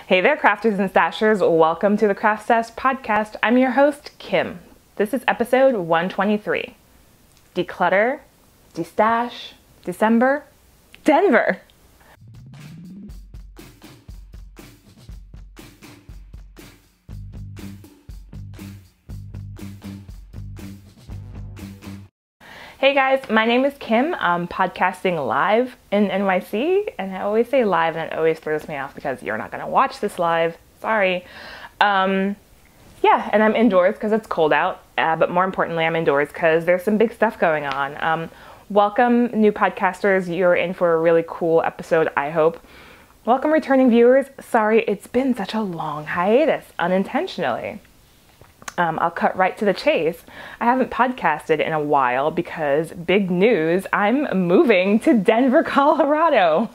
Hey there, crafters and stashers. Welcome to the CraftStash podcast. I'm your host, Kim. This is episode 123. Declutter, destash, December, Denver. Hey guys, my name is Kim. I'm podcasting live in NYC, and I always say live and it always throws me off because you're not going to watch this live. Sorry. Yeah, and I'm indoors because it's cold out, but more importantly, I'm indoors because there's some big stuff going on. Welcome, new podcasters. You're in for a really cool episode, I hope. Welcome, returning viewers. Sorry, it's been such a long hiatus, unintentionally. I'll cut right to the chase. I haven't podcasted in a while because big news, I'm moving to Denver, Colorado.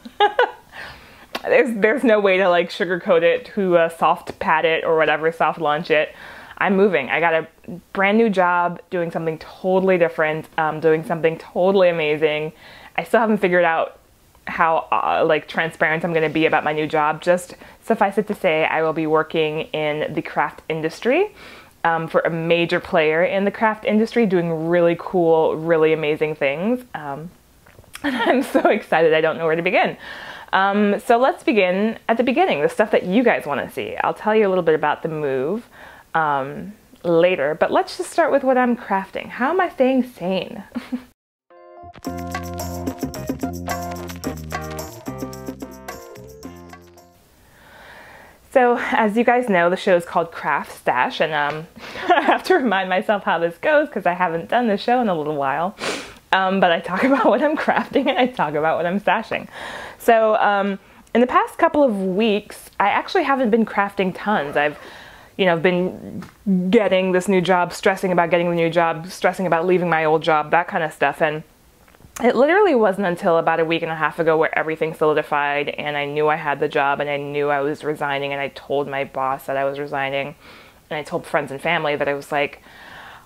There's no way to like sugarcoat it, to soft pat it or whatever, soft launch it. I'm moving. I got a brand new job doing something totally different, doing something totally amazing. I still haven't figured out how like transparent I'm going to be about my new job. Just suffice it to say, I will be working in the craft industry. For a major player in the craft industry, doing really cool, really amazing things. And I'm so excited, I don't know where to begin. So let's begin at the beginning, the stuff that you guys want to see. I'll tell you a little bit about the move later, but let's just start with what I'm crafting. How am I staying sane? So, as you guys know, the show is called CraftStash, and I have to remind myself how this goes because I haven't done the show in a little while. But I talk about what I'm crafting and I talk about what I'm stashing. So, in the past couple of weeks, I actually haven't been crafting tons. I've, been getting this new job, stressing about getting the new job, stressing about leaving my old job, that kind of stuff. And it literally wasn't until about a week and a half ago where everything solidified and I knew I had the job and I knew I was resigning, and I told my boss that I was resigning, and I told friends and family that I was like,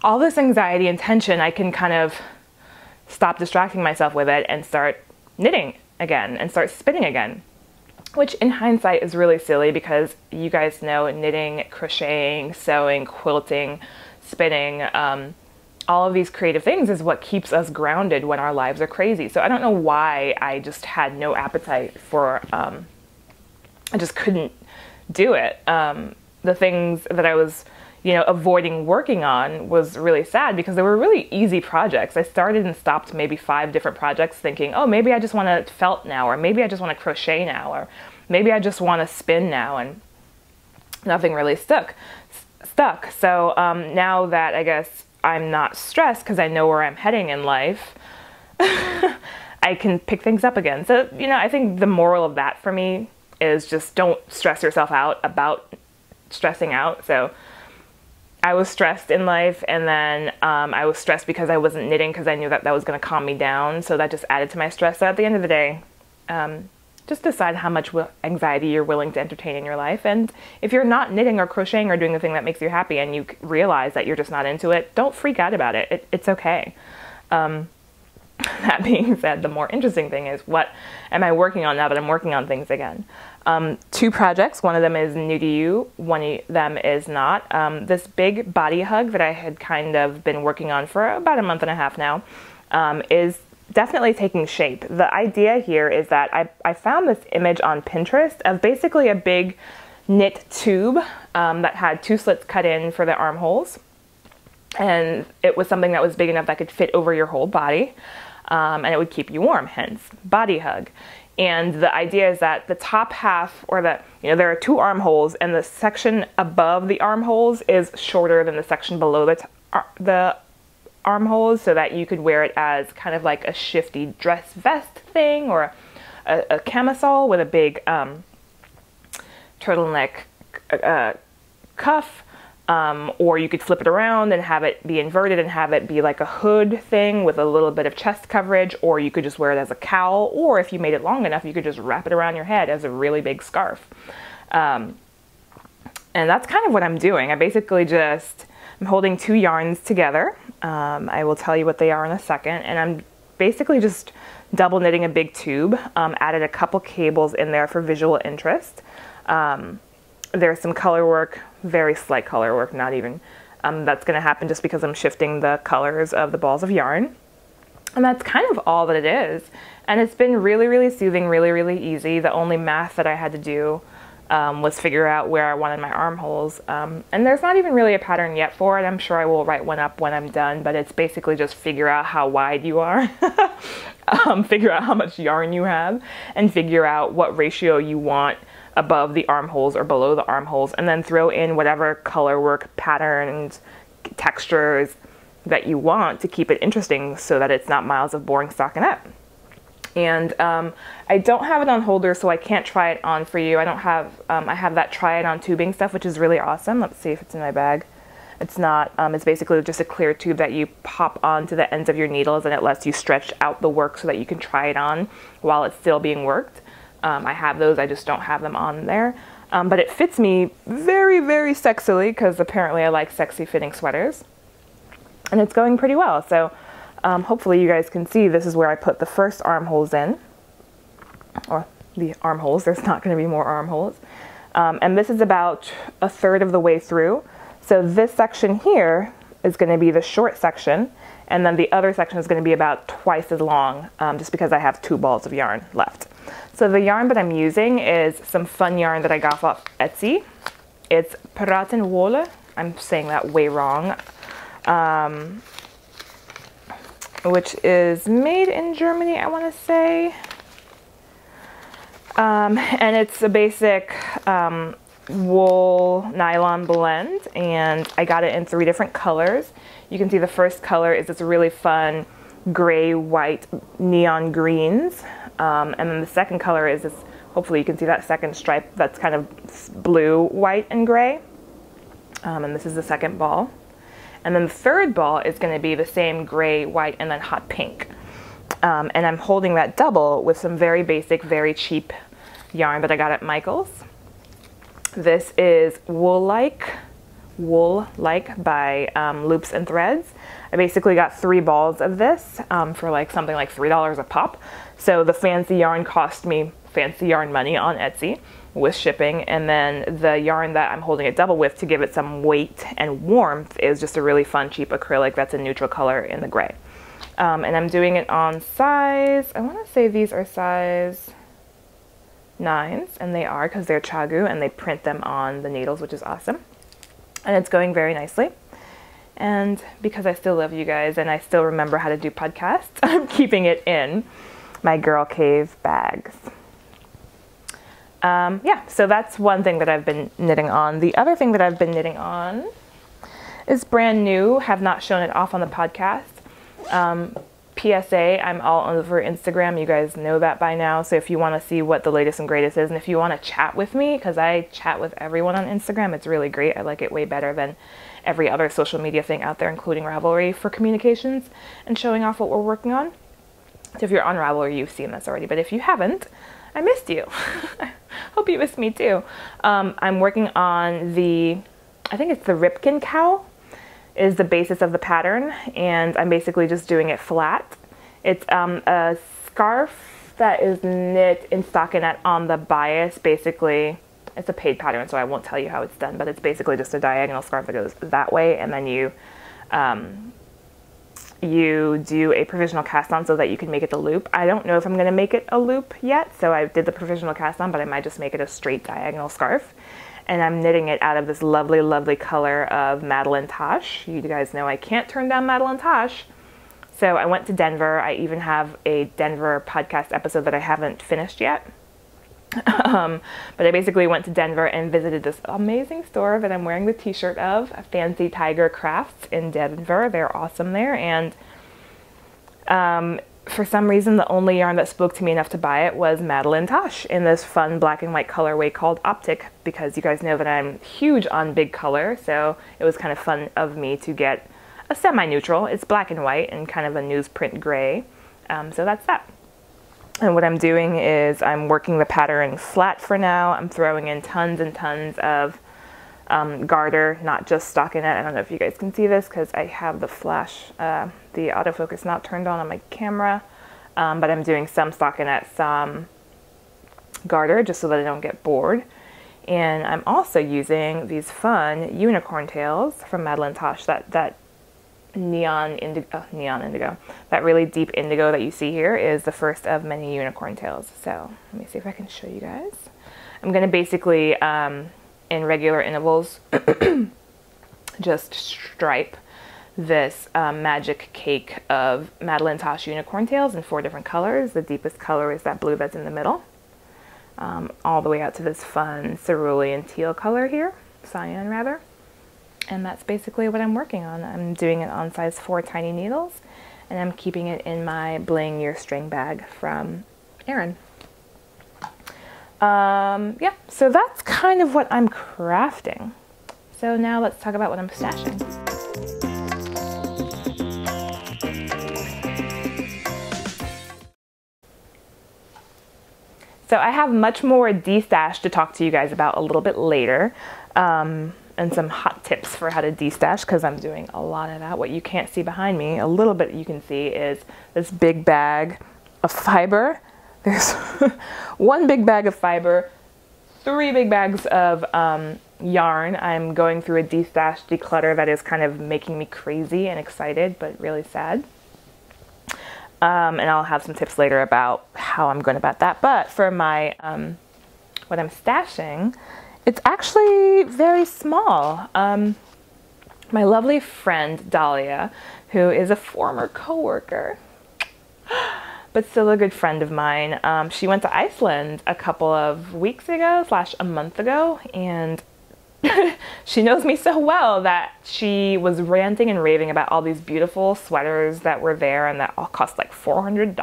all this anxiety and tension, I can kind of stop distracting myself with it and start knitting again and start spinning again. Which in hindsight is really silly because you guys know knitting, crocheting, sewing, quilting, spinning, all of these creative things is what keeps us grounded when our lives are crazy. So I don't know why I just had no appetite for, I just couldn't do it. The things that I was, avoiding working on was really sad because they were really easy projects. I started and stopped maybe 5 different projects thinking, oh, maybe I just want to felt now, or maybe I just want to crochet now, or maybe I just want to spin now, and nothing really stuck. So now that I guess I'm not stressed because I know where I'm heading in life, I can pick things up again. So, I think the moral of that for me is just don't stress yourself out about stressing out. So I was stressed in life, and then I was stressed because I wasn't knitting because I knew that was going to calm me down. So that just added to my stress. So at the end of the day, just decide how much anxiety you're willing to entertain in your life. And if you're not knitting or crocheting or doing the thing that makes you happy and you realize that you're just not into it, don't freak out about it. It's okay. That being said, the more interesting thing is, what am I working on now that I'm working on things again? 2 projects. One of them is new to you. One of them is not. This big body hug that I had kind of been working on for about a month and a half now is definitely taking shape. The idea here is that I found this image on Pinterest of basically a big knit tube that had 2 slits cut in for the armholes, and it was something that was big enough that could fit over your whole body, and it would keep you warm, hence body hug. And the idea is that the top half, or there are 2 armholes, and the section above the armholes is shorter than the section below the armholes, so that you could wear it as kind of like a shifty dress vest thing, or a camisole with a big turtleneck cuff, or you could flip it around and have it be inverted and have it be like a hood thing with a little bit of chest coverage, or you could just wear it as a cowl, or if you made it long enough, you could just wrap it around your head as a really big scarf. And that's kind of what I'm doing. I basically I'm holding 2 yarns together. I will tell you what they are in a second, and I'm basically just double knitting a big tube, added a couple cables in there for visual interest. There's some color work, very slight color work, not even, that's going to happen just because I'm shifting the colors of the balls of yarn. And that's kind of all that it is. And it's been really, really soothing, really, really easy. The only math that I had to do was figure out where I wanted my armholes. And there's not even really a pattern yet for it. I'm sure I will write one up when I'm done, but it's basically just figure out how wide you are, figure out how much yarn you have, and figure out what ratio you want above the armholes or below the armholes, and then throw in whatever color work, patterns, textures that you want to keep it interesting so that it's not miles of boring stockinette. And I don't have it on holder, so I can't try it on for you. I don't have, I have that try it on tubing stuff, which is really awesome. Let's see if it's in my bag. It's not, it's basically just a clear tube that you pop onto the ends of your needles, and it lets you stretch out the work so that you can try it on while it's still being worked. I have those, I just don't have them on there. But it fits me very, very sexily, because apparently I like sexy fitting sweaters. And it's going pretty well. So hopefully you guys can see this is where I put the first armholes in. Or the armholes, there's not going to be more armholes. And this is about a third of the way through. So this section here is going to be the short section. And then the other section is going to be about twice as long, just because I have 2 balls of yarn left. So the yarn that I'm using is some fun yarn that I got off Etsy. It's Pirantenwolle. I'm saying that way wrong. Which is made in Germany, I want to say. And it's a basic wool nylon blend, and I got it in 3 different colors. You can see the first color is this really fun gray, white, neon greens. And then the second color is this, hopefully you can see that second stripe that's kind of blue, white, and gray. And this is the second ball. And then the third ball is going to be the same gray, white, and then hot pink. And I'm holding that double with some very basic, very cheap yarn that I got at Michael's. This is Wool-like by Loops and Threads. I basically got 3 balls of this for like something like $3 a pop. So the fancy yarn cost me fancy yarn money on Etsy with shipping, and then the yarn that I'm holding it double with to give it some weight and warmth is just a really fun cheap acrylic that's a neutral color in the gray. And I'm doing it on size, I want to say these are size 9s, and they are because they're chagu and they print them on the needles, which is awesome. And it's going very nicely. And because I still love you guys and I still remember how to do podcasts, I'm keeping it in my Girl Cave bags. Yeah, so that's one thing that I've been knitting on. The other thing that I've been knitting on is brand new, have not shown it off on the podcast. PSA, I'm all over Instagram. You guys know that by now. So if you want to see what the latest and greatest is, and if you want to chat with me, because I chat with everyone on Instagram, it's really great. I like it way better than every other social media thing out there, including Ravelry, for communications and showing off what we're working on. So if you're on Ravelry, you've seen this already. But if you haven't, I missed you. Hope you missed me too. I'm working on the, I think it's the Ripken cowl is the basis of the pattern, and I'm basically just doing it flat. It's a scarf that is knit in stockinette on the bias. Basically, it's a paid pattern, so I won't tell you how it's done, but it's basically just a diagonal scarf that goes that way, and then you do a provisional cast on so that you can make it the loop. I don't know if I'm going to make it a loop yet, so I did the provisional cast on, but I might just make it a straight diagonal scarf. And I'm knitting it out of this lovely, lovely color of Madeline Tosh. You guys know I can't turn down Madeline Tosh. So I went to Denver. I even have a Denver podcast episode that I haven't finished yet. But I basically went to Denver and visited this amazing store that I'm wearing the t-shirt of, Fancy Tiger Crafts in Denver. They're awesome there. And for some reason, the only yarn that spoke to me enough to buy it was Madeline Tosh in this fun black and white colorway called Optic, because you guys know that I'm huge on big color, so it was kind of fun of me to get a semi-neutral. It's black and white and kind of a newsprint gray, so that's that. And what I'm doing is I'm working the pattern flat for now. I'm throwing in tons and tons of garter, not just stockinette. I don't know if you guys can see this because I have the flash, the autofocus not turned on my camera. but I'm doing some stockinette, some garter, just so that I don't get bored. And I'm also using these fun unicorn tails from Madeline Tosh, that neon indigo, that really deep indigo that you see here is the first of many unicorn tails. So let me see if I can show you guys. I'm going to basically, in regular intervals, just stripe this magic cake of Madeline Tosh unicorn tails in 4 different colors. The deepest color is that blue that's in the middle, all the way out to this fun cerulean teal color here, cyan rather. And that's basically what I'm working on. I'm doing it on size 4 tiny needles, and I'm keeping it in my Bling Your String bag from Erin. Yeah, so that's kind of what I'm crafting. So now let's talk about what I'm stashing. So I have much more destash to talk to you guys about a little bit later, and some hot tips for how to destash, because I'm doing a lot of that. What you can't see behind me, a little bit you can see, is this big bag of fiber. There's 1 big bag of fiber, 3 big bags of yarn. I'm going through a destash declutter that is kind of making me crazy and excited, but really sad. And I'll have some tips later about how I'm going about that. But for my what I'm stashing, it's actually very small. My lovely friend Dahlia, who is a former coworker, but still a good friend of mine, she went to Iceland a couple of weeks ago / a month ago, and she knows me so well that she was ranting and raving about all these beautiful sweaters that were there and that all cost like $400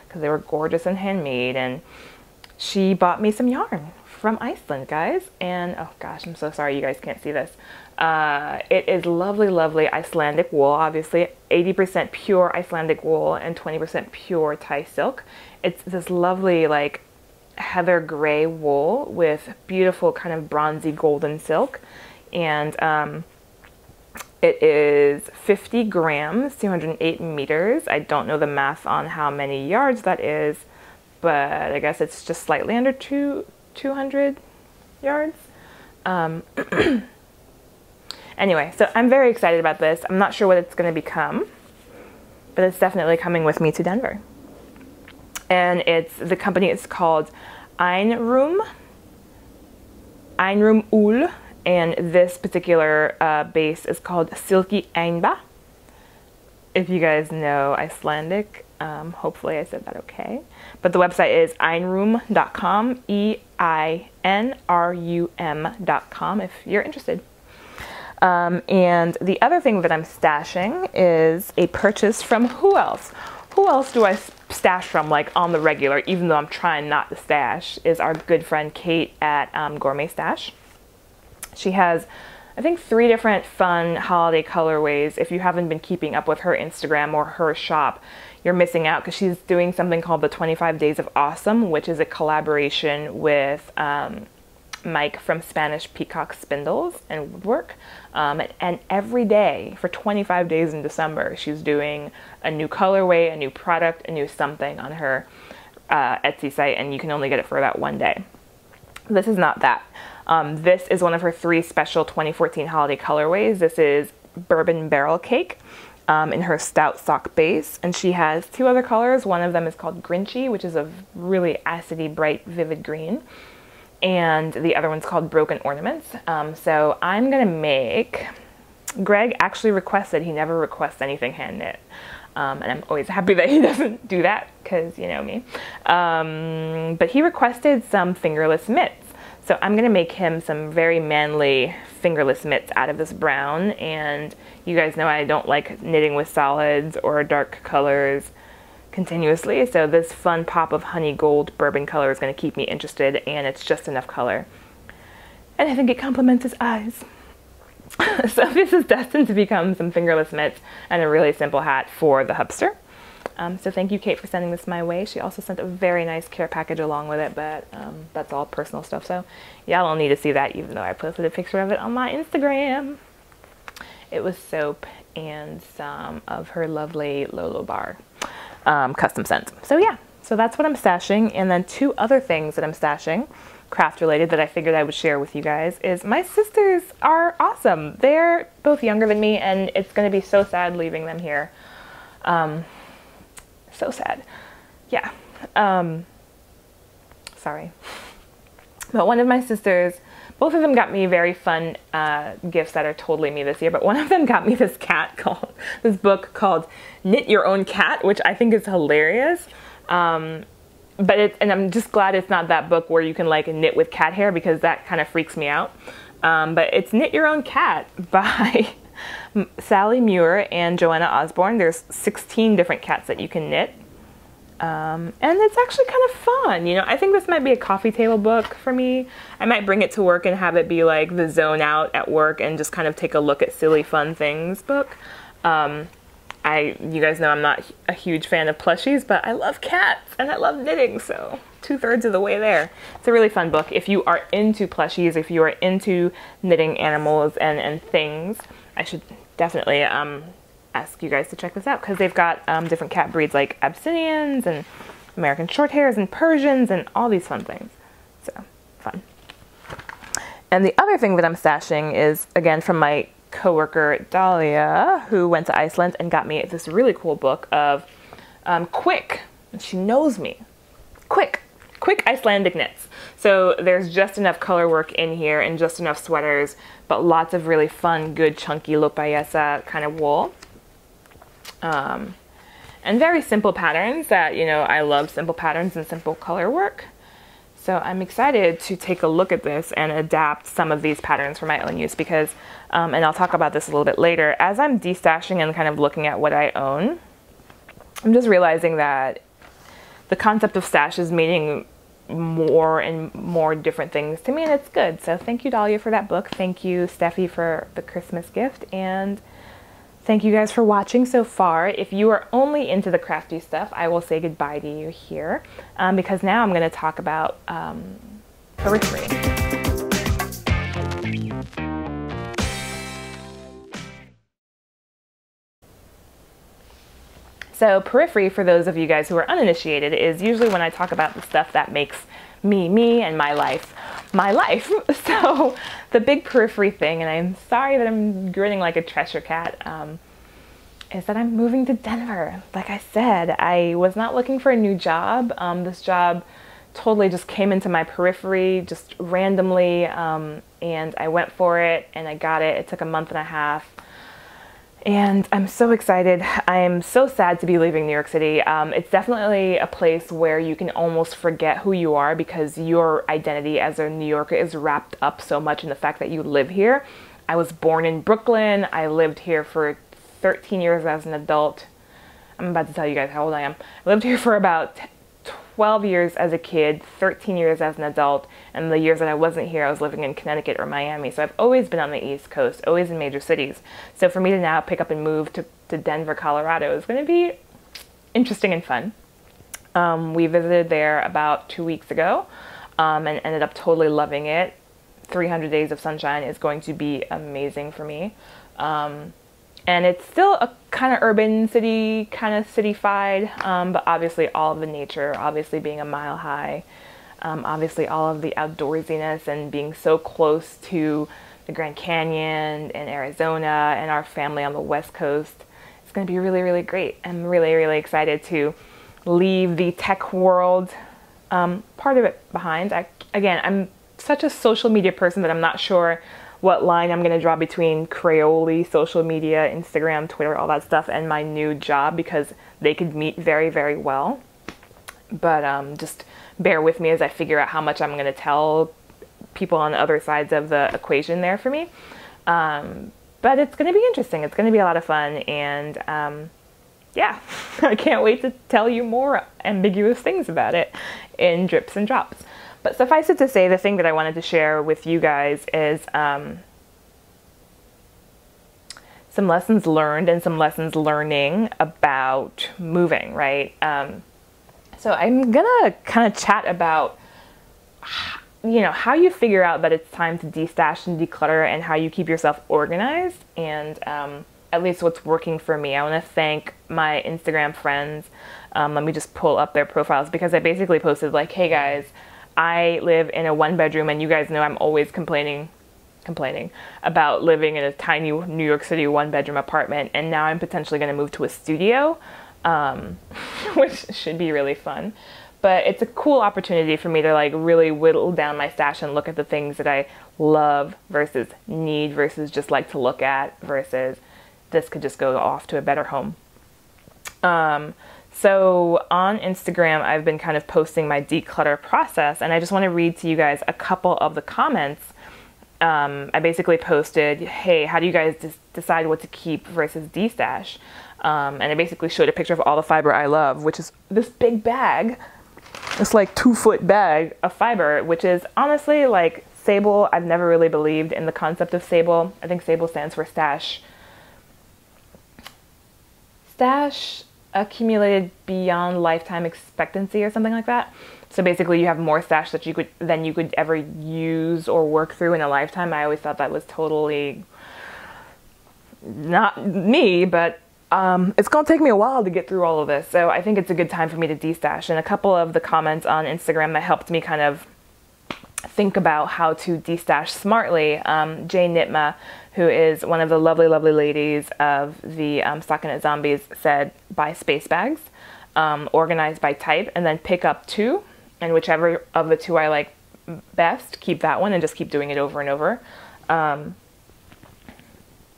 because they were gorgeous and handmade. And she bought me some yarn from Iceland, guys. And oh gosh, I'm so sorry you guys can't see this. It is lovely, lovely Icelandic wool, obviously 80% pure Icelandic wool and 20% pure Thai silk. It's this lovely like heather gray wool with beautiful kind of bronzy golden silk, and it is 50 grams, 208 meters. I don't know the math on how many yards that is, but I guess it's just slightly under 200 yards. Anyway, so I'm very excited about this. I'm not sure what it's going to become, but it's definitely coming with me to Denver. And the company is called Einrum Ull, and this particular base is called Silky Einba. If you guys know Icelandic, hopefully I said that okay. But the website is einrum.com, EINRUM.com if you're interested. And the other thing that I'm stashing is a purchase from who else? Who else do I stash from, like, on the regular, even though I'm trying not to stash, is our good friend Kate at Gourmet Stash. She has, I think, 3 different fun holiday colorways. If you haven't been keeping up with her Instagram or her shop, you're missing out, because she's doing something called the 25 Days of Awesome, which is a collaboration with Mike from Spanish Peacock Spindles and Woodwork. And every day for 25 days in December, she's doing a new colorway, a new product, a new something on her Etsy site, and you can only get it for about 1 day. This is not that. This is one of her 3 special 2014 holiday colorways. This is Bourbon Barrel Cake in her Stout sock base, and she has 2 other colors. One of them is called Grinchy, which is a really acidy, bright, vivid green. And the other one's called Broken Ornaments. So I'm gonna make, Greg actually requested, he never requests anything hand knit. And I'm always happy that he doesn't do that, because you know me. But he requested some fingerless mitts. So I'm gonna make him some very manly fingerless mitts out of this brown. And you guys know I don't like knitting with solids or dark colors continuously, so this fun pop of honey gold bourbon color is going to keep me interested, and it's just enough color, and I think it complements his eyes. So this is destined to become some fingerless mitts and a really simple hat for the hubster. So thank you, Kate, for sending this my way. She also sent a very nice care package along with it, but that's all personal stuff, so y'all don't need to see that, even though I posted a picture of it on my Instagram. It was soap and some of her lovely Lolo bar. custom scent. So yeah, so that's what I'm stashing. And then two other things that I'm stashing, craft related, that I figured I would share with you guys is my sisters are awesome. They're both younger than me, and it's going to be so sad leaving them here. So sad. Yeah. Sorry. But one of my sisters, both of them got me very fun gifts that are totally me this year, but one of them got me this book called Knit Your Own Cat, which I think is hilarious. And I'm just glad it's not that book where you can like knit with cat hair, because that kind of freaks me out. But it's Knit Your Own Cat by Sally Muir and Joanna Osborne. There's 16 different cats that you can knit. And it's actually kind of fun. You know, I think this might be a coffee table book for me. I might bring it to work and have it be like the zone out at work and just kind of take a look at silly fun things book. You guys know I'm not a huge fan of plushies, but I love cats and I love knitting, so 2/3 of the way there. It's a really fun book. If you are into plushies, if you are into knitting animals and things, I should definitely ask you guys to check this out, because they've got different cat breeds like Abyssinians and American Shorthairs and Persians and all these fun things. So fun. And the other thing that I'm stashing is, again, from my coworker Dahlia, who went to Iceland and got me this really cool book of quick, and she knows me, quick Icelandic knits. So there's just enough color work in here and just enough sweaters, but lots of really fun, good, chunky lopayesa kind of wool. And very simple patterns that, you know, I love simple patterns and simple color work. So I'm excited to take a look at this and adapt some of these patterns for my own use, because, and I'll talk about this a little bit later, as I'm destashing and kind of looking at what I own, I'm just realizing that the concept of stash is meaning more and more different things to me, and it's good. So thank you, Dahlia, for that book. Thank you, Steffi, for the Christmas gift, and thank you guys for watching so far. If you are only into the crafty stuff, I will say goodbye to you here, because now I'm going to talk about periphery. So periphery, for those of you guys who are uninitiated, is usually when I talk about the stuff that makes me and my life. So the big periphery thing, and I'm sorry that I'm grinning like a Cheshire cat, is that I'm moving to Denver. Like I said, I was not looking for a new job. This job totally just came into my periphery just randomly, and I went for it and I got it. It took a month and a half. And I'm so excited. I am so sad to be leaving New York City. It's definitely a place where you can almost forget who you are, because your identity as a New Yorker is wrapped up so much in the fact that you live here. I was born in Brooklyn. I lived here for 13 years as an adult. I'm about to tell you guys how old I am. I lived here for about 12 years as a kid, 13 years as an adult, and the years that I wasn't here, I was living in Connecticut or Miami. So I've always been on the East Coast, always in major cities. So for me to now pick up and move to Denver, Colorado is going to be interesting and fun. We visited there about 2 weeks ago, and ended up totally loving it. 300 days of sunshine is going to be amazing for me. And it's still a kind of urban city, kind of city-fied, but obviously all of the nature, obviously being a mile high, obviously all of the outdoorsiness and being so close to the Grand Canyon and Arizona and our family on the West Coast. It's going to be really, really great. I'm really, really excited to leave the tech world part of it behind. Again, I'm such a social media person that I'm not sure what line I'm going to draw between Crayola, social media, Instagram, Twitter, all that stuff, and my new job, because they could meet very, very well. But just bear with me as I figure out how much I'm going to tell people on the other sides of the equation there for me. But it's going to be interesting. It's going to be a lot of fun. And yeah, I can't wait to tell you more ambiguous things about it in drips and drops. But suffice it to say, the thing that I wanted to share with you guys is some lessons learned and some lessons learning about moving, right? So I'm gonna kind of chat about, you know, how you figure out that it's time to destash and declutter, and how you keep yourself organized, and at least what's working for me. I want to thank my Instagram friends. Let me just pull up their profiles, because I basically posted like, hey guys, I live in a 1-bedroom, and you guys know I'm always complaining about living in a tiny New York City 1-bedroom apartment, and now I'm potentially going to move to a studio, which should be really fun. But it's a cool opportunity for me to like really whittle down my stash and look at the things that I love versus need versus just like to look at versus this could just go off to a better home. So on Instagram, I've been kind of posting my declutter process, and I just want to read to you guys a couple of the comments. I basically posted, hey, how do you guys decide what to keep versus destash? And I basically showed a picture of all the fiber I love, which is this big bag. It's like 2-foot bag of fiber, which is honestly like sable. I've never really believed in the concept of sable. I think sable stands for stash accumulated beyond lifetime expectancy or something like that. So basically you have more stash that you could ever use or work through in a lifetime. I always thought that was totally not me, but it's going to take me a while to get through all of this. So I think it's a good time for me to destash. And a couple of the comments on Instagram that helped me kind of think about how to destash smartly. Jay Nitma, who is one of the lovely, lovely ladies of the Stockinette Zombies, said buy space bags, organize by type, and then pick up 2. And whichever of the 2 I like best, keep that one and just keep doing it over and over.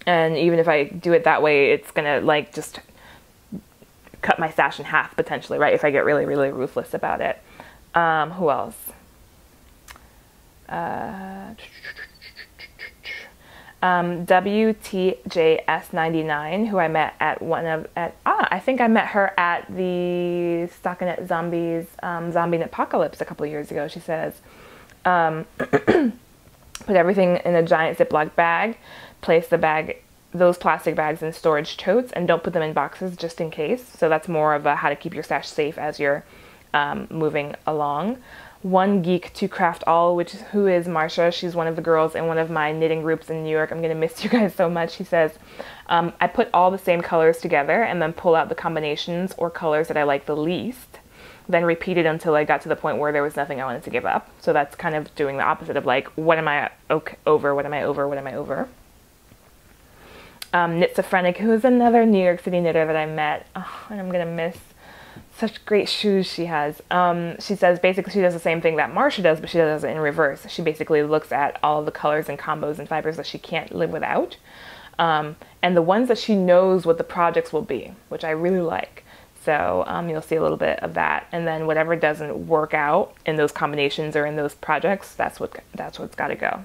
And even if I do it that way, it's gonna like just cut my stash in half potentially, right? If I get really, really ruthless about it. Who else? WTJS99, who I met at I think I met her at the Stockinette Zombies Zombie Apocalypse a couple of years ago. She says, put everything in a giant Ziploc bag, place those plastic bags in storage totes, and don't put them in boxes just in case. So that's more of a how to keep your stash safe as you're moving along. One Geek to Craft All, who is Marsha. She's one of the girls in one of my knitting groups in New York. I'm gonna miss you guys so much. She says, I put all the same colors together and then pull out the combinations or colors that I like the least, then repeat it until I got to the point where there was nothing I wanted to give up. So that's kind of doing the opposite of like, what am I over, what am I over, what am I over? Knitsophrenic, who is another New York City knitter that I met, and I'm gonna miss. Such great shoes she has. She says basically she does the same thing that Marsha does, but she does it in reverse. She basically looks at all the colors and combos and fibers that she can't live without, and the ones that she knows what the projects will be, which I really like. So you'll see a little bit of that, and then whatever doesn't work out in those combinations or in those projects, that's what's got to go.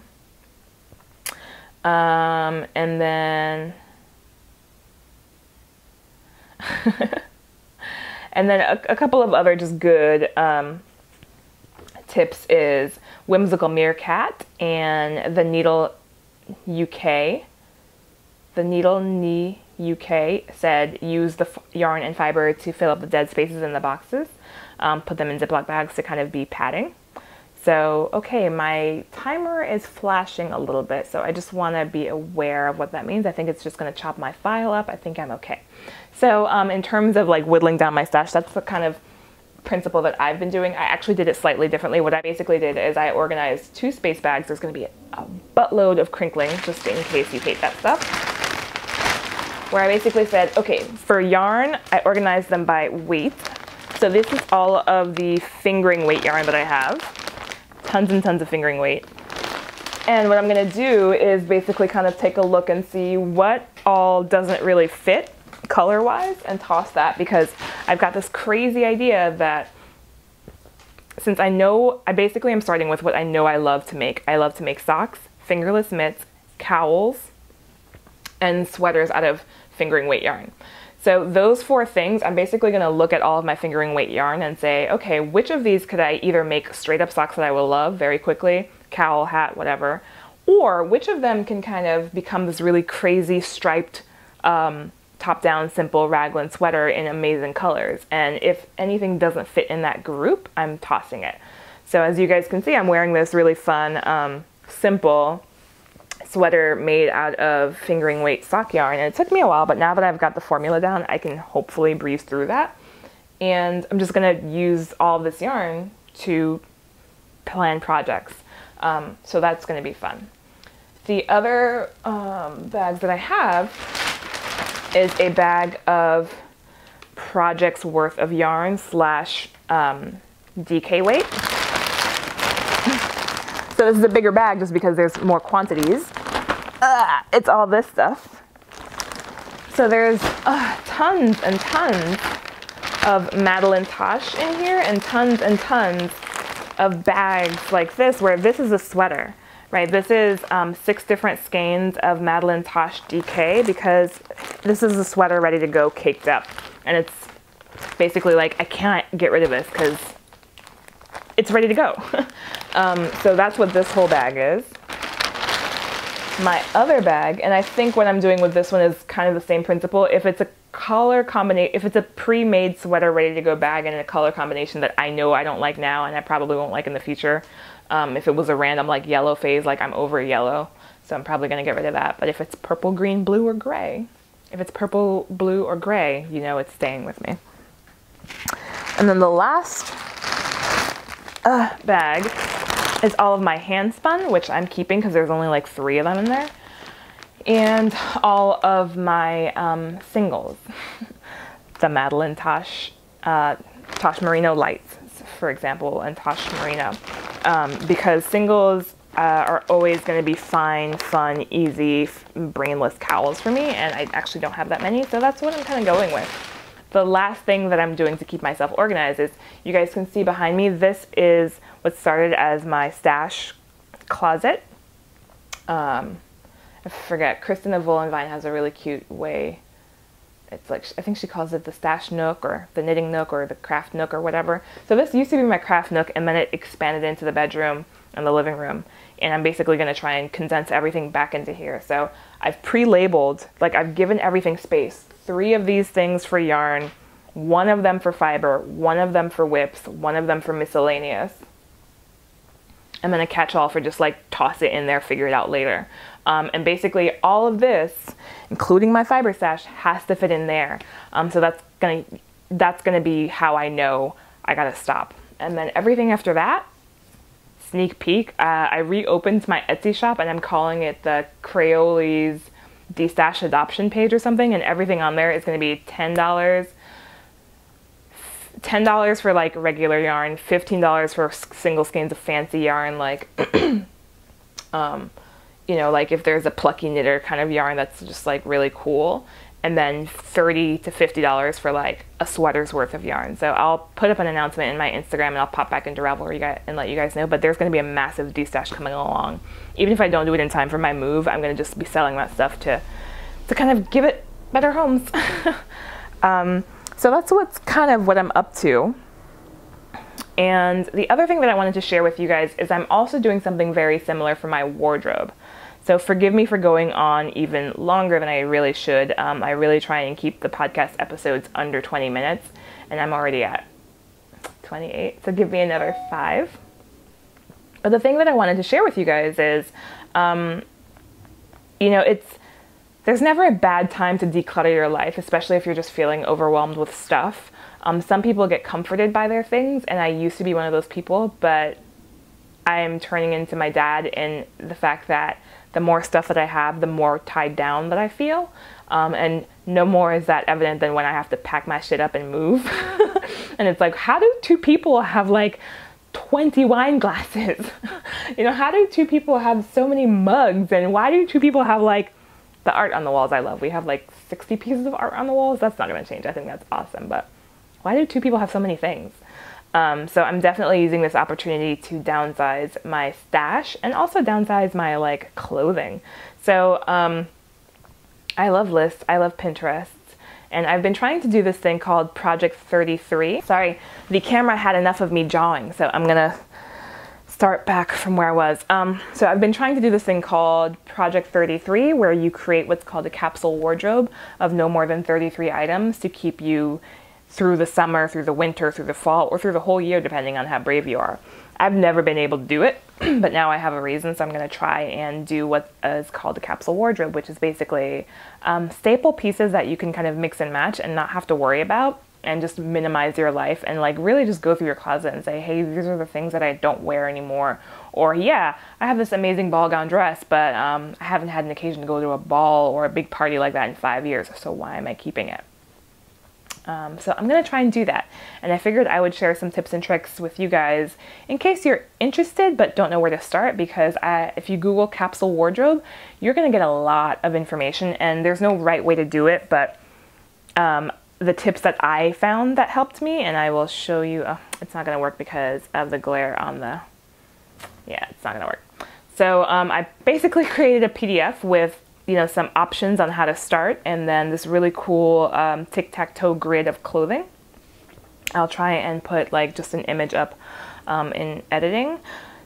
And then. And then a couple of other just good tips is Whimsical Meerkat and the Needle UK. The Needle Knee UK said use the yarn and fiber to fill up the dead spaces in the boxes. Put them in Ziploc bags to kind of be padding. So, okay, my timer is flashing a little bit, so I just want to be aware of what that means. I think it's just going to chop my file up. I think I'm okay. So in terms of like whittling down my stash, that's the kind of principle that I've been doing. I actually did it slightly differently. What I basically did is I organized 2 space bags. There's going to be a buttload of crinkling, just in case you hate that stuff. Where I basically said, okay, for yarn, I organized them by weight. So this is all of the fingering weight yarn that I have. Tons and tons of fingering weight. And what I'm going to do is basically kind of take a look and see what all doesn't really fit color-wise and toss that, because I've got this crazy idea that since I basically am starting with what I know I love to make. I love to make socks, fingerless mitts, cowls, and sweaters out of fingering weight yarn. So those 4 things, I'm basically going to look at all of my fingering weight yarn and say, okay, which of these could I either make straight up socks that I will love very quickly, cowl, hat, whatever, or which of them can kind of become this really crazy striped top-down simple raglan sweater in amazing colors. And if anything doesn't fit in that group, I'm tossing it. So as you guys can see, I'm wearing this really fun, simple sweater made out of fingering weight sock yarn, and it took me a while, but now that I've got the formula down, I can hopefully breeze through that. And I'm just gonna use all of this yarn to plan projects. So that's gonna be fun. The other bags that I have is a bag of projects worth of yarn slash DK weight. So this is a bigger bag just because there's more quantities. It's all this stuff. So there's tons and tons of Madeline Tosh in here, and tons of bags like this, where this is a sweater, right? This is 6 different skeins of Madeline Tosh DK, because this is a sweater ready to go, caked up. And it's basically like, I can't get rid of this because it's ready to go. So that's what this whole bag is. My other bag, and I think what I'm doing with this one is kind of the same principle. If it's a color combination, if it's a pre-made sweater ready to go bag and a color combination that I know I don't like now and I probably won't like in the future, if it was a random like yellow phase, like I'm over yellow, so I'm probably gonna get rid of that. But if it's purple, green, blue, or gray, if it's purple, blue, or gray, you know it's staying with me. And then the last bag is all of my hand spun, which I'm keeping because there's only like 3 of them in there, and all of my singles, the Madeline Tosh, Tosh Merino Lights, for example, and Tosh Merino, because singles are always going to be fine, fun, easy, brainless cowls for me, and I actually don't have that many, so that's what I'm kind of going with. The last thing that I'm doing to keep myself organized is, you guys can see behind me, this is what started as my stash closet. I forget, Kristen of Wool and Vine has a really cute way. It's like, I think she calls it the stash nook, or the knitting nook, or the craft nook, or whatever. So this used to be my craft nook, and then it expanded into the bedroom and the living room. And I'm basically going to try and condense everything back into here. So I've pre-labeled, like I've given everything space. 3 of these things for yarn, 1 of them for fiber, 1 of them for whips, 1 of them for miscellaneous. And then a catch-all for just like toss it in there, figure it out later. And basically all of this, including my fiber stash, has to fit in there. So that's gonna be how I know I gotta stop. And then everything after that, sneak peek, I reopened my Etsy shop, and I'm calling it the Crayole's Destash adoption page or something, and everything on there is going to be $10 for like regular yarn, $15 for single skeins of fancy yarn, like you know, like if there's a plucky knitter kind of yarn that's just like really cool, and then $30 to $50 for like a sweater's worth of yarn. So I'll put up an announcement in my Instagram, and I'll pop back into Ravelry and let you guys know, but there's going to be a massive destash coming along. Even if I don't do it in time for my move, I'm going to just be selling that stuff to kind of give it better homes. So that's kind of what I'm up to. And the other thing that I wanted to share with you guys is I'm also doing something very similar for my wardrobe. So forgive me for going on even longer than I really should. I really try and keep the podcast episodes under 20 minutes, and I'm already at 28, so give me another 5. But the thing that I wanted to share with you guys is, you know, there's never a bad time to declutter your life, especially if you're just feeling overwhelmed with stuff. Some people get comforted by their things, and I used to be one of those people, but I'm turning into my dad in the fact that the more stuff that I have, the more tied down that I feel. And no more is that evident than when I have to pack my shit up and move. And it's like, how do 2 people have like 20 wine glasses? You know, how do 2 people have so many mugs? And why do 2 people have like the art on the walls I love? We have like 60 pieces of art on the walls. That's not gonna change. I think that's awesome. But why do 2 people have so many things? So I'm definitely using this opportunity to downsize my stash and also downsize my like clothing. So I love lists, I love Pinterest, and I've been trying to do this thing called Project 33. Sorry, the camera had enough of me jawing, so I'm gonna start back from where I was. So I've been trying to do this thing called Project 33, where you create what's called a capsule wardrobe of no more than 33 items to keep you through the summer, through the winter, through the fall, or through the whole year, depending on how brave you are. I've never been able to do it, but now I have a reason, so I'm going to try and do what is called a capsule wardrobe, which is basically staple pieces that you can kind of mix and match and not have to worry about, and just minimize your life and like really just go through your closet and say, hey, these are the things that I don't wear anymore. Or yeah, I have this amazing ball gown dress, but I haven't had an occasion to go to a ball or a big party like that in 5 years, so why am I keeping it? So I'm going to try and do that. And I figured I would share some tips and tricks with you guys in case you're interested but don't know where to start, because if you Google capsule wardrobe, you're going to get a lot of information, and there's no right way to do it, but the tips that I found that helped me, and I will show you. Oh, it's not going to work because of the glare on the, yeah, it's not going to work. So I basically created a PDF with some options on how to start, and then this really cool tic-tac-toe grid of clothing. I'll try and put like just an image up in editing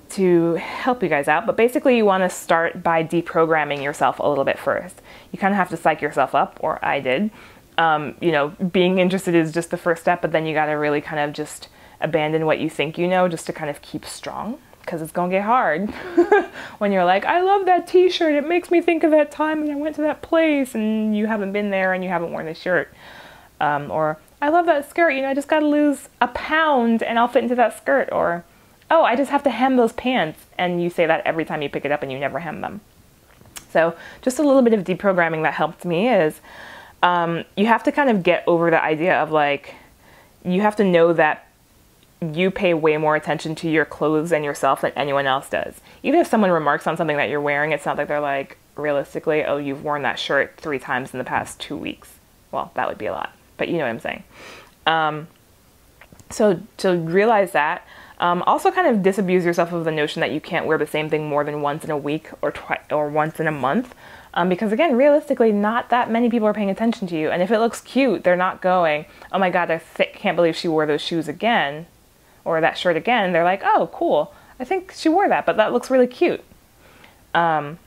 to help you guys out. But basically you want to start by deprogramming yourself a little bit first. You kind of have to psych yourself up, or I did. Being interested is just the first step, but then you got to really kind of just abandon what you think you know just to kind of keep strong. Because it's gonna get hard when you're like, I love that t-shirt, it makes me think of that time and I went to that place, and you haven't been there and you haven't worn the shirt. Or I love that skirt, I just gotta lose a pound and I'll fit into that skirt. Or, oh, I just have to hem those pants, and you say that every time you pick it up and you never hem them. So just a little bit of deprogramming that helped me is you have to kind of get over the idea of like, you have to know that you pay way more attention to your clothes and yourself than anyone else does. Even if someone remarks on something that you're wearing, it's not like they're like, realistically, oh, you've worn that shirt 3 times in the past 2 weeks. Well, that would be a lot, but you know what I'm saying. So to realize that, also kind of disabuse yourself of the notion that you can't wear the same thing more than once in a week or once in a month. Because again, realistically, not that many people are paying attention to you. And if it looks cute, they're not going, oh my God, I can't believe she wore those shoes again, or that shirt again. They're like, oh, cool. I think she wore that, but that looks really cute. Also,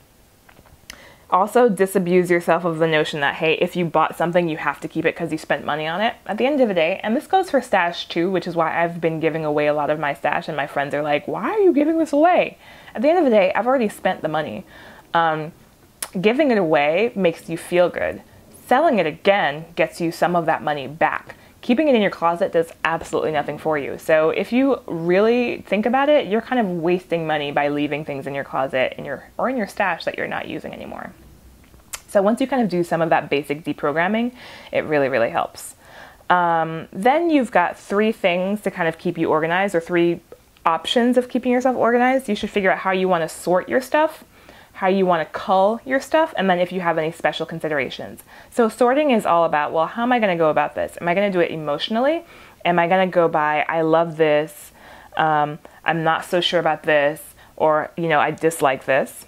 disabuse yourself of the notion that, hey, if you bought something, you have to keep it because you spent money on it. At the end of the day, and this goes for stash too, which is why I've been giving away a lot of my stash, and my friends are like, why are you giving this away? At the end of the day, I've already spent the money. Giving it away makes you feel good. Selling it again gets you some of that money back. Keeping it in your closet does absolutely nothing for you. So if you really think about it, you're kind of wasting money by leaving things in your closet or in your stash that you're not using anymore. So once you kind of do some of that basic deprogramming, it really, really helps. Then you've got 3 things to kind of keep you organized, or 3 options of keeping yourself organized. You should figure out how you want to sort your stuff, how you want to cull your stuff, and then if you have any special considerations. So sorting is all about, well, how am I going to go about this? Am I going to do it emotionally? Am I going to go by, I love this, I'm not so sure about this, or, I dislike this?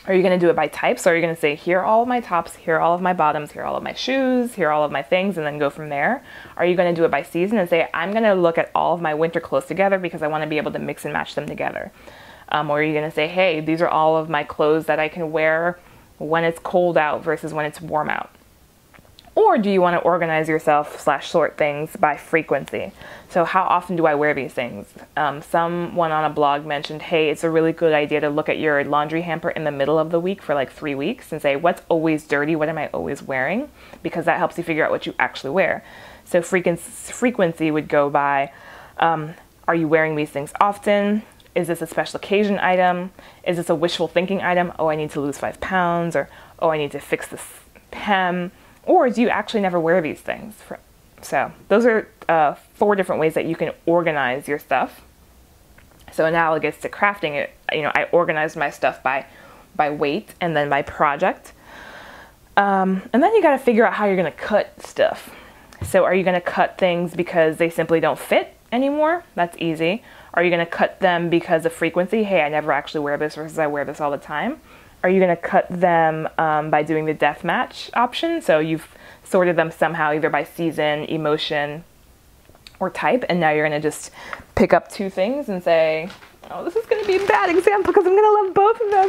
Are you going to do it by types? Or are you going to say, here are all of my tops, here are all of my bottoms, here are all of my shoes, here are all of my things, and then go from there? Are you going to do it by season and say, I'm going to look at all of my winter clothes together because I want to be able to mix and match them together? Or are you going to say, hey, these are all of my clothes that I can wear when it's cold out versus when it's warm out? Or do you want to organize yourself / sort things by frequency? So how often do I wear these things? Someone on a blog mentioned, hey, it's a really good idea to look at your laundry hamper in the middle of the week for like 3 weeks and say, what's always dirty? What am I always wearing? Because that helps you figure out what you actually wear. So frequency would go by, are you wearing these things often? Is this a special occasion item? Is this a wishful thinking item? Oh, I need to lose 5 pounds, or oh, I need to fix this hem. Or do you actually never wear these things? So those are 4 different ways that you can organize your stuff. So analogous to crafting it, I organized my stuff by weight and then by project. And then you got to figure out how you're going to cut stuff. So are you going to cut things because they simply don't fit anymore? That's easy. Are you going to cut them because of frequency? Hey, I never actually wear this versus I wear this all the time. Are you going to cut them by doing the death match option? So you've sorted them somehow either by season, emotion, or type, and now you're going to just pick up 2 things and say, oh, this is going to be a bad example because I'm going to love both of them.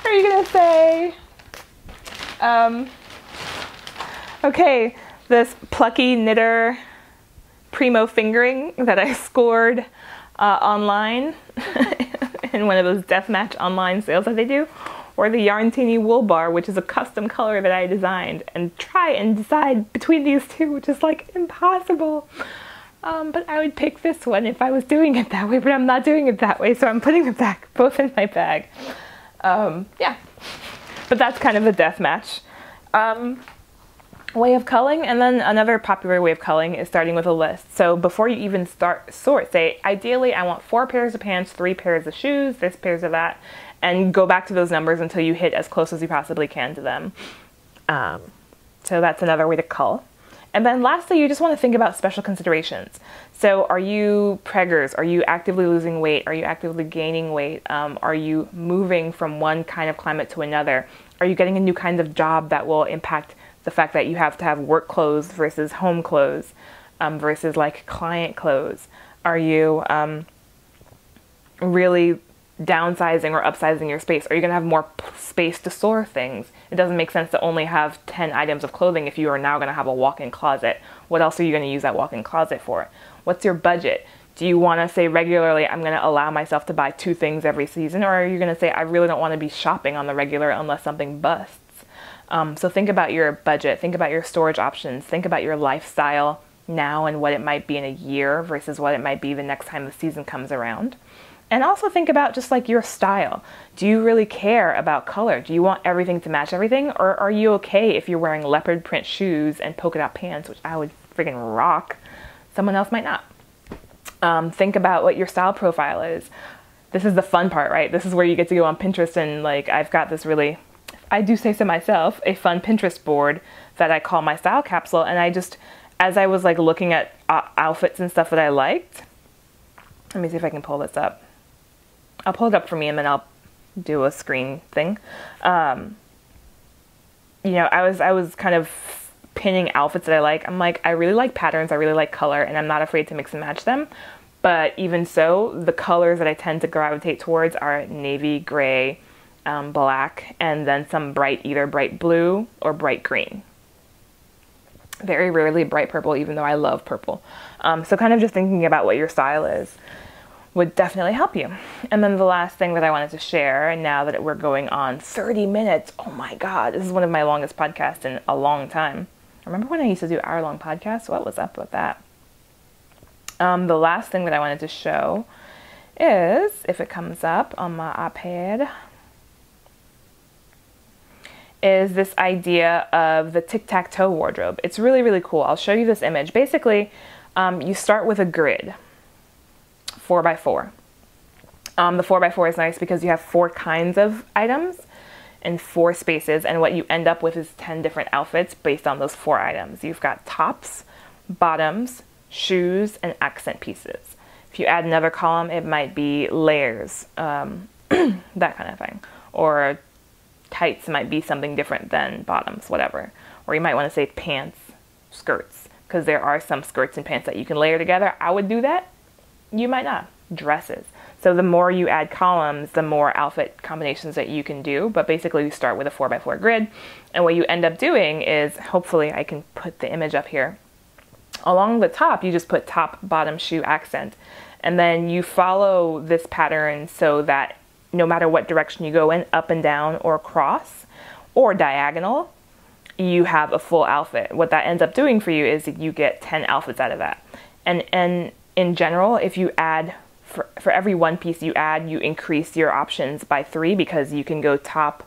Are you going to say, okay, this plucky knitter primo fingering that I scored online in one of those deathmatch online sales that they do, or the Yarntini wool bar, which is a custom color that I designed, and try and decide between these two, which is like impossible. But I would pick this one if I was doing it that way, but I'm not doing it that way, so I'm putting them back both in my bag. Yeah, but that's kind of a deathmatch way of culling. And then another popular way of culling is starting with a list. So before you even sort, say, ideally I want 4 pairs of pants, 3 pairs of shoes, this pairs of that, and go back to those numbers until you hit as close as you possibly can to them. So that's another way to cull. And then lastly, you just want to think about special considerations. So are you preggers? Are you actively losing weight? Are you actively gaining weight? Are you moving from one kind of climate to another? Are you getting a new kind of job that will impact the fact that you have to have work clothes versus home clothes versus like client clothes? Are you really downsizing or upsizing your space? Are you going to have more space to store things? It doesn't make sense to only have 10 items of clothing if you are now going to have a walk-in closet. What else are you going to use that walk-in closet for? What's your budget? Do you want to say regularly, I'm going to allow myself to buy 2 things every season? Or are you going to say, I really don't want to be shopping on the regular unless something busts? So think about your budget, think about your storage options, think about your lifestyle now and what it might be in a year versus what it might be the next time the season comes around. And also think about just like your style. Do you really care about color? Do you want everything to match everything? Or are you okay if you're wearing leopard print shoes and polka dot pants, which I would friggin' rock? Someone else might not. Think about what your style profile is. This is the fun part, right? This is where you get to go on Pinterest and like, I've got this really, I do say so myself, a fun Pinterest board that I call my style capsule. And I just, as I was like looking at outfits and stuff that I liked, let me see if I can pull this up. I'll pull it up for me and then I'll do a screen thing. You know, I was kind of pinning outfits that I like. I'm like, I really like patterns, I really like color, and I'm not afraid to mix and match them. But even so, the colors that I tend to gravitate towards are navy, gray, black, and then some bright, either bright blue or bright green. Very rarely bright purple, even though I love purple. So kind of just thinking about what your style is would definitely help you. And then the last thing that I wanted to share, and now that we're going on 30 minutes, oh my God, this is one of my longest podcasts in a long time. Remember when I used to do hour-long podcasts? What was up with that? The last thing that I wanted to show is, if it comes up on my iPad, is this idea of the tic-tac-toe wardrobe. It's really, really cool. I'll show you this image. Basically, you start with a grid. 4x4. The 4x4 is nice because you have 4 kinds of items in 4 spaces, and what you end up with is 10 different outfits based on those 4 items. You've got tops, bottoms, shoes, and accent pieces. If you add another column, it might be layers, that kind of thing. Or tights might be something different than bottoms, whatever. Or you might want to say pants, skirts, because there are some skirts and pants that you can layer together. I would do that. You might not. Dresses. So the more you add columns, the more outfit combinations that you can do. But basically you start with a 4x4 grid. And what you end up doing is, hopefully I can put the image up here. Along the top, you just put top, bottom, shoe, accent. And then you follow this pattern so that no matter what direction you go in, up and down or across or diagonal, you have a full outfit. What that ends up doing for you is you get 10 outfits out of that. And in general, if you add, for every one piece you add, you increase your options by 3 because you can go top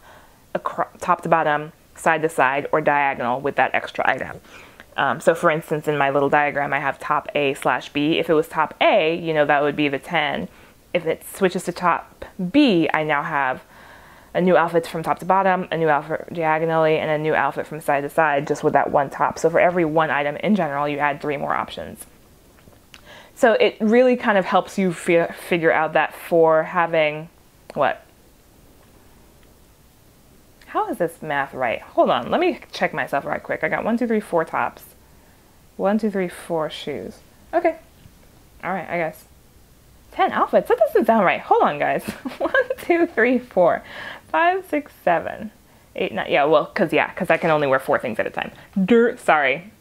to bottom, side to side, or diagonal with that extra item. So for instance, in my little diagram, I have top A/B. If it was top A, you know, that would be the 10. If it switches to top B, I now have a new outfit from top to bottom, a new outfit diagonally, and a new outfit from side to side just with that one top. So for every one item in general, you add 3 more options. So it really kind of helps you figure out that for having, what? How is this math right? Hold on, let me check myself right quick. I got 1, 2, 3, 4 tops. 1, 2, 3, 4 shoes. Okay. All right, I guess. 10 outfits? That doesn't sound right. Hold on, guys. 1, 2, 3, 4, 5, 6, 7, 8, 9. Yeah, well, because I can only wear 4 things at a time. Sorry.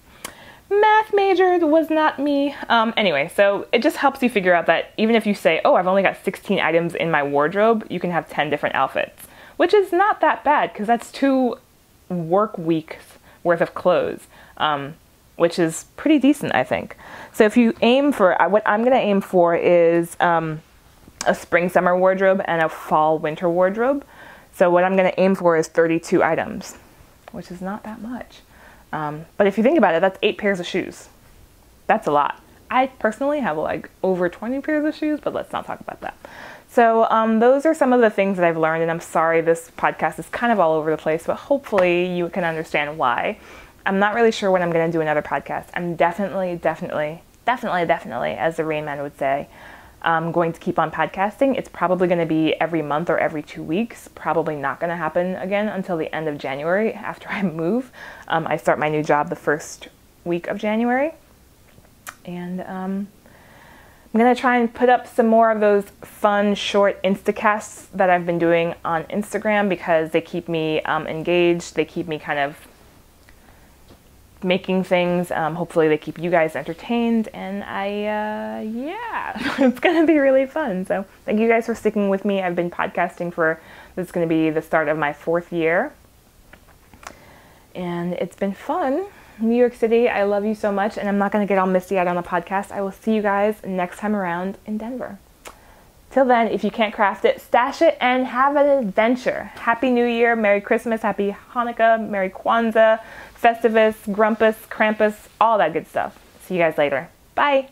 math major was not me. Anyway, so it just helps you figure out that even if you say, oh, I've only got 16 items in my wardrobe, you can have 10 different outfits, which is not that bad because that's 2 work weeks worth of clothes, which is pretty decent, I think. So if you aim for, what I'm going to aim for is a spring-summer wardrobe and a fall-winter wardrobe. So what I'm going to aim for is 32 items, which is not that much. But if you think about it, that's 8 pairs of shoes. That's a lot. I personally have like over 20 pairs of shoes, but let's not talk about that. So those are some of the things that I've learned, and I'm sorry this podcast is kind of all over the place, but hopefully you can understand why. I'm not really sure when I'm going to do another podcast. I'm definitely, as the Rain Man would say, going to keep on podcasting. It's probably going to be every month or every 2 weeks. Probably not going to happen again until the end of January after I move. I start my new job the first week of January. And I'm going to try and put up some more of those fun, short Instacasts that I've been doing on Instagram because they keep me engaged. They keep me kind of making things. Hopefully they keep you guys entertained, and yeah, it's gonna be really fun. So thank you guys for sticking with me. I've been podcasting this is gonna be the start of my 4th year, and it's been fun. New York City, I love you so much, and I'm not gonna get all misty out on the podcast. I will see you guys next time around in Denver. Till then, if you can't craft it, stash it and have an adventure. Happy New Year, Merry Christmas, Happy Hanukkah, Merry Kwanzaa, Festivus, Grumpus, Krampus, all that good stuff. See you guys later. Bye.